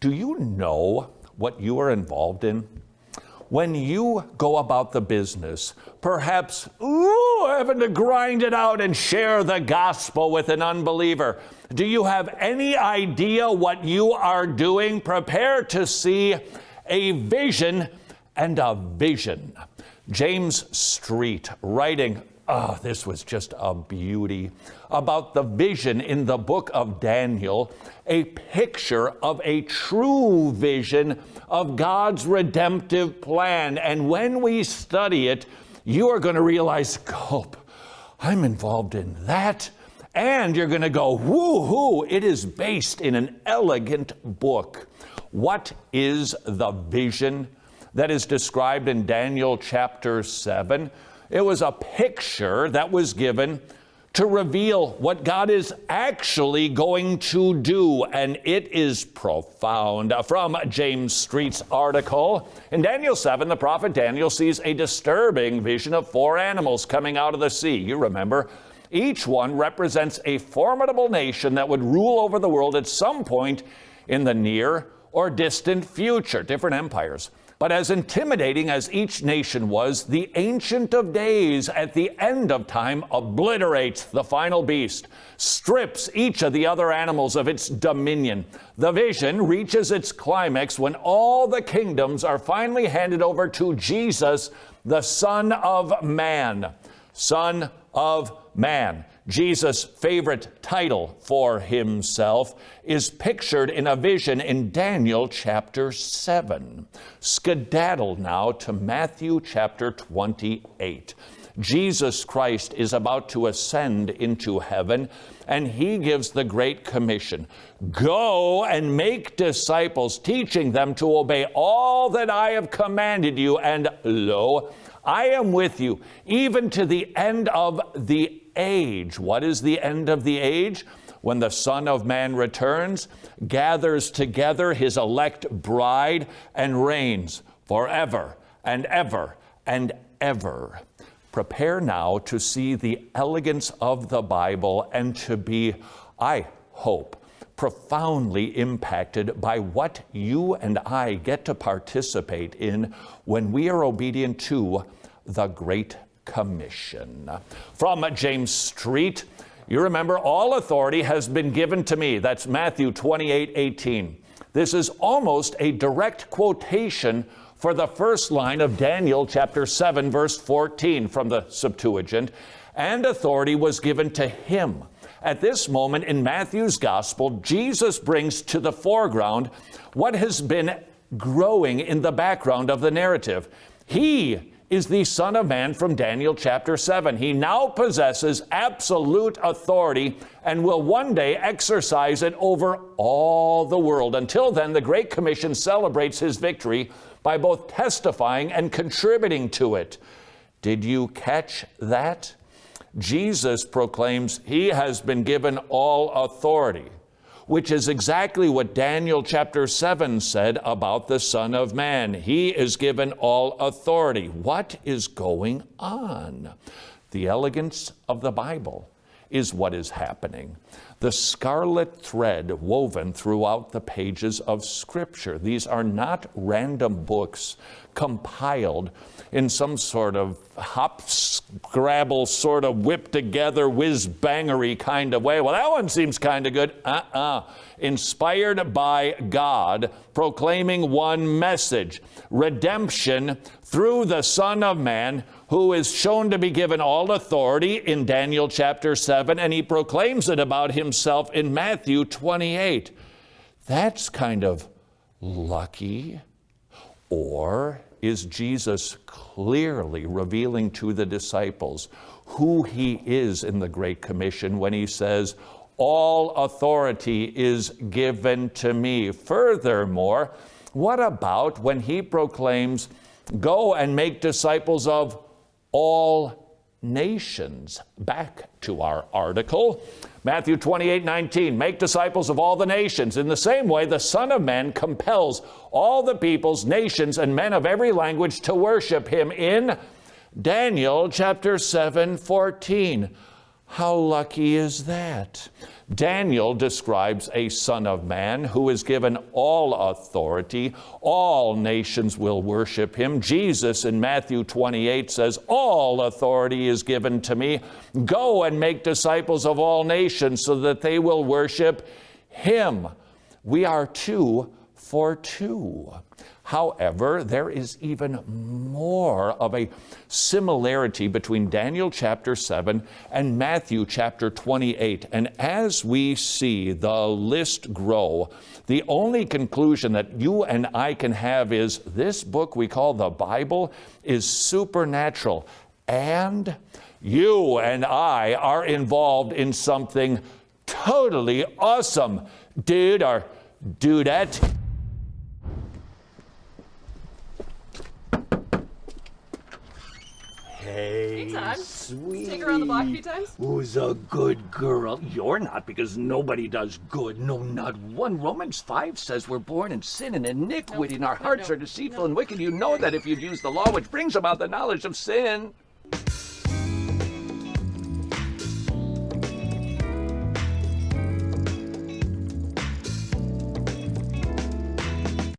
Do you know what you are involved in? When you go about the business, perhaps having to grind it out and share the gospel with an unbeliever, do you have any idea what you are doing? Prepare to see a vision and a vision. James Street, writing, this was just a beauty, about the vision in the book of Daniel, a picture of a true vision of God's redemptive plan. And when we study it, you are going to realize, gulp, I'm involved in that. And you're going to go, woo-hoo, it is based in an elegant book. What is the vision that is described in Daniel chapter 7? It was a picture that was given to reveal what God is actually going to do, and it is profound. From James Street's article, in Daniel 7, the prophet Daniel sees a disturbing vision of 4 animals coming out of the sea. You remember, each one represents a formidable nation that would rule over the world at some point in the near or distant future, different empires. But as intimidating as each nation was, the Ancient of Days at the end of time obliterates the final beast, strips each of the other animals of its dominion. The vision reaches its climax when all the kingdoms are finally handed over to Jesus, the Son of Man. Son of Man. Jesus' favorite title for himself is pictured in a vision in Daniel chapter 7. Skedaddle now to Matthew chapter 28. Jesus Christ is about to ascend into heaven, and he gives the Great Commission. Go and make disciples, teaching them to obey all that I have commanded you, and lo, I am with you, even to the end of the age. What is the end of the age? When the Son of Man returns, gathers together his elect bride, and reigns forever and ever and ever. Prepare now to see the elegance of the Bible and to be, I hope, profoundly impacted by what you and I get to participate in when we are obedient to the Great Commission. From James Street, you remember, all authority has been given to me. That's Matthew 28:18. This is almost a direct quotation for the first line of Daniel chapter 7, verse 14 from the Septuagint. And authority was given to him. At this moment in Matthew's gospel, Jesus brings to the foreground what has been growing in the background of the narrative. He is the Son of Man from Daniel chapter 7. He now possesses absolute authority and will one day exercise it over all the world. Until then, the Great Commission celebrates his victory by both testifying and contributing to it. Did you catch that? Jesus proclaims he has been given all authority, which is exactly what Daniel chapter 7 said about the Son of Man. He is given all authority. What is going on? The elegance of the Bible is what is happening. The scarlet thread woven throughout the pages of Scripture. These are not random books compiled in some sort of hop-scrabble, sort of whipped-together, whiz-bangery kind of way. Well, that one seems kind of good. Inspired by God, proclaiming one message: redemption through the Son of Man, who is shown to be given all authority in Daniel chapter 7, and he proclaims it about himself in Matthew 28. That's kind of lucky. Or is Jesus clearly revealing to the disciples who he is in the Great Commission when he says, all authority is given to me? Furthermore, what about when he proclaims, go and make disciples of all nations? Back to our article, Matthew 28:19, make disciples of all the nations. In the same way, the Son of Man compels all the peoples, nations, and men of every language to worship him in Daniel chapter 7:14. How lucky is that? Daniel describes a son of man who is given all authority. All nations will worship him. Jesus in Matthew 28 says, all authority is given to me. Go and make disciples of all nations so that they will worship him. We are 2 for 2. However, there is even more of a similarity between Daniel chapter 7 and Matthew chapter 28. And as we see the list grow, the only conclusion that you and I can have is this book we call the Bible is supernatural. And you and I are involved in something totally awesome. Dude or dudette. Hey, Todd. sweet. Take her around the block a few times? Who's a good girl? You're not, because nobody does good. No, not one. Romans 5 says we're born in sin and iniquity, and our hearts are deceitful and wicked. You know that if you'd use the law which brings about the knowledge of sin.